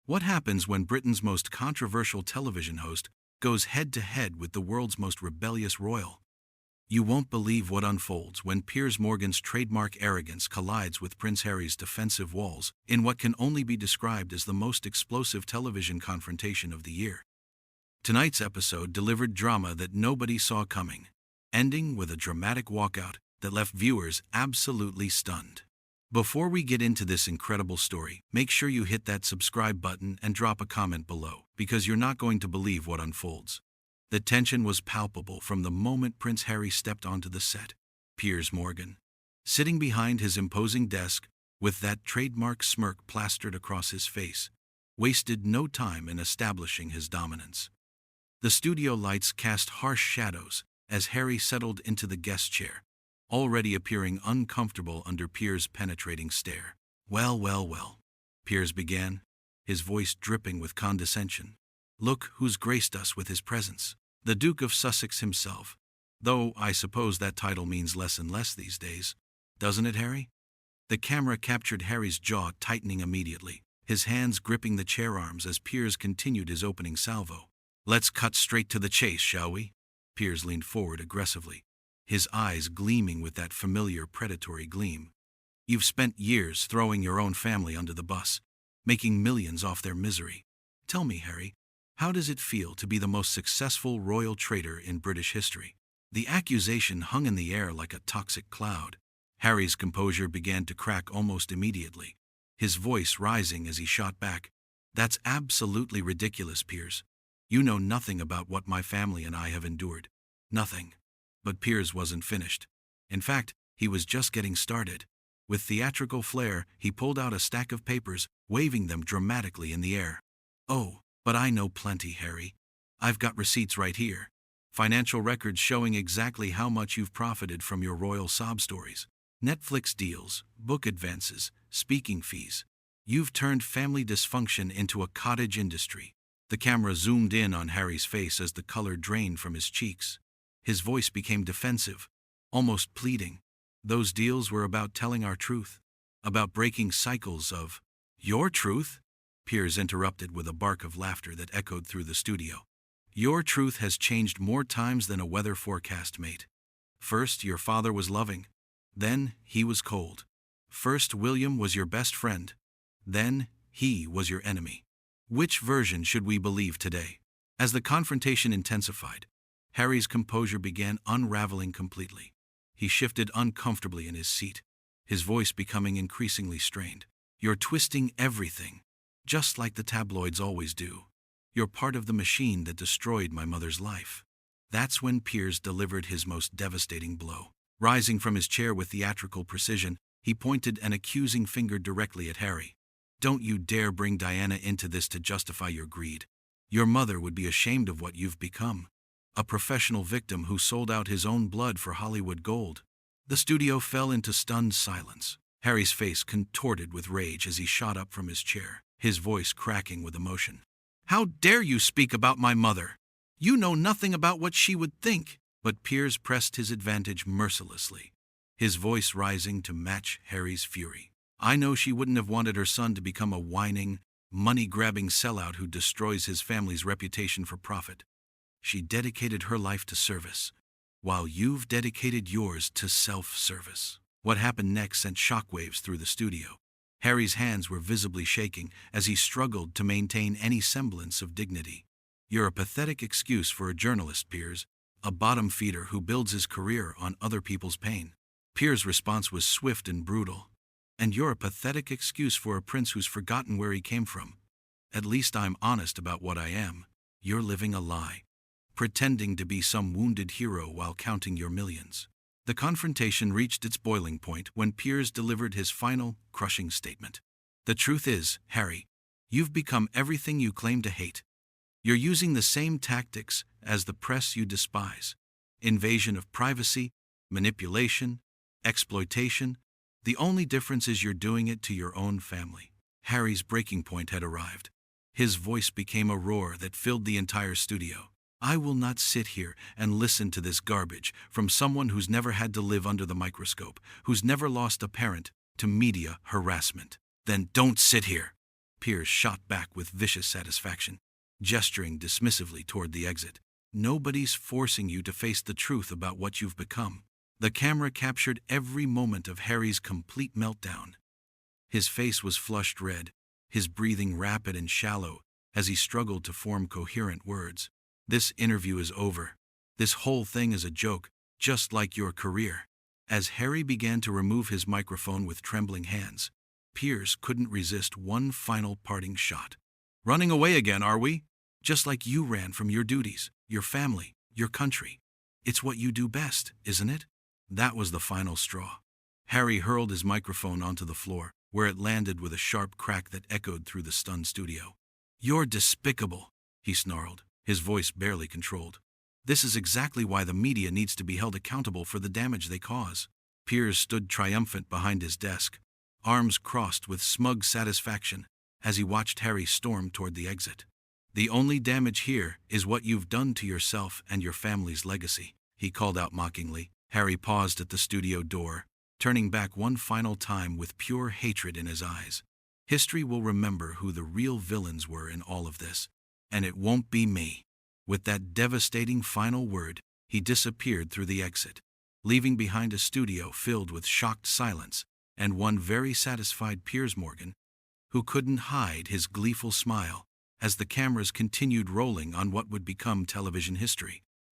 What happens when Britain's most controversial television host goes head-to-head with the world's most rebellious royal? You won't believe what unfolds when Piers Morgan's trademark arrogance collides with Prince Harry's defensive walls in what can only be described as the most explosive television confrontation of the year. Tonight's episode delivered drama that nobody saw coming, ending with a dramatic walkout that left viewers absolutely stunned. Before we get into this incredible story, make sure you hit that subscribe button and drop a comment below, because you're not going to believe what unfolds. The tension was palpable from the moment Prince Harry stepped onto the set. Piers Morgan, sitting behind his imposing desk with that trademark smirk plastered across his face, wasted no time in establishing his dominance. The studio lights cast harsh shadows as Harry settled into the guest chair, already appearing uncomfortable under Piers' penetrating stare. Well, Piers began, his voice dripping with condescension. Look who's graced us with his presence. The Duke of Sussex himself. Though I suppose that title means less and less these days. Doesn't it, Harry? The camera captured Harry's jaw tightening immediately, his hands gripping the chair arms as Piers continued his opening salvo. Let's cut straight to the chase, shall we? Piers leaned forward aggressively, his eyes gleaming with that familiar predatory gleam. You've spent years throwing your own family under the bus, making millions off their misery. Tell me, Harry, how does it feel to be the most successful royal traitor in British history? The accusation hung in the air like a toxic cloud. Harry's composure began to crack almost immediately, his voice rising as he shot back. That's absolutely ridiculous, Piers. You know nothing about what my family and I have endured. Nothing. But Piers wasn't finished. In fact, he was just getting started. With theatrical flair, he pulled out a stack of papers, waving them dramatically in the air. Oh, but I know plenty, Harry. I've got receipts right here. Financial records showing exactly how much you've profited from your royal sob stories. Netflix deals, book advances, speaking fees. You've turned family dysfunction into a cottage industry. The camera zoomed in on Harry's face as the color drained from his cheeks. His voice became defensive, almost pleading. Those deals were about telling our truth, about breaking cycles of your truth? Piers interrupted with a bark of laughter that echoed through the studio. Your truth has changed more times than a weather forecast, mate. First, your father was loving. Then, he was cold. First, William was your best friend. Then, he was your enemy. Which version should we believe today? As the confrontation intensified, Harry's composure began unraveling completely. He shifted uncomfortably in his seat, his voice becoming increasingly strained. You're twisting everything, just like the tabloids always do. You're part of the machine that destroyed my mother's life. That's when Piers delivered his most devastating blow. Rising from his chair with theatrical precision, he pointed an accusing finger directly at Harry. Don't you dare bring Diana into this to justify your greed. Your mother would be ashamed of what you've become. A professional victim who sold out his own blood for Hollywood gold. The studio fell into stunned silence. Harry's face contorted with rage as he shot up from his chair, his voice cracking with emotion. How dare you speak about my mother? You know nothing about what she would think. But Piers pressed his advantage mercilessly, his voice rising to match Harry's fury. I know she wouldn't have wanted her son to become a whining, money-grabbing sellout who destroys his family's reputation for profit. She dedicated her life to service, while you've dedicated yours to self-service. What happened next sent shockwaves through the studio. Harry's hands were visibly shaking as he struggled to maintain any semblance of dignity. You're a pathetic excuse for a journalist, Piers, a bottom feeder who builds his career on other people's pain. Piers' response was swift and brutal. And you're a pathetic excuse for a prince who's forgotten where he came from. At least I'm honest about what I am. You're living a lie, pretending to be some wounded hero while counting your millions. The confrontation reached its boiling point when Piers delivered his final, crushing statement. The truth is, Harry, you've become everything you claim to hate. You're using the same tactics as the press you despise. Invasion of privacy, manipulation, exploitation. The only difference is you're doing it to your own family. Harry's breaking point had arrived. His voice became a roar that filled the entire studio. I will not sit here and listen to this garbage from someone who's never had to live under the microscope, who's never lost a parent to media harassment. Then don't sit here. Piers shot back with vicious satisfaction, gesturing dismissively toward the exit. Nobody's forcing you to face the truth about what you've become. The camera captured every moment of Harry's complete meltdown. His face was flushed red, his breathing rapid and shallow as he struggled to form coherent words. This interview is over. This whole thing is a joke, just like your career. As Harry began to remove his microphone with trembling hands, Piers couldn't resist one final parting shot. Running away again, are we? Just like you ran from your duties, your family, your country. It's what you do best, isn't it? That was the final straw. Harry hurled his microphone onto the floor, where it landed with a sharp crack that echoed through the stunned studio. You're despicable, he snarled, his voice barely controlled. This is exactly why the media needs to be held accountable for the damage they cause. Piers stood triumphant behind his desk, arms crossed with smug satisfaction as he watched Harry storm toward the exit. The only damage here is what you've done to yourself and your family's legacy, he called out mockingly. Harry paused at the studio door, turning back one final time with pure hatred in his eyes. History will remember who the real villains were in all of this, and it won't be me. With that devastating final word, he disappeared through the exit, leaving behind a studio filled with shocked silence and one very satisfied Piers Morgan, who couldn't hide his gleeful smile as the cameras continued rolling on what would become television history.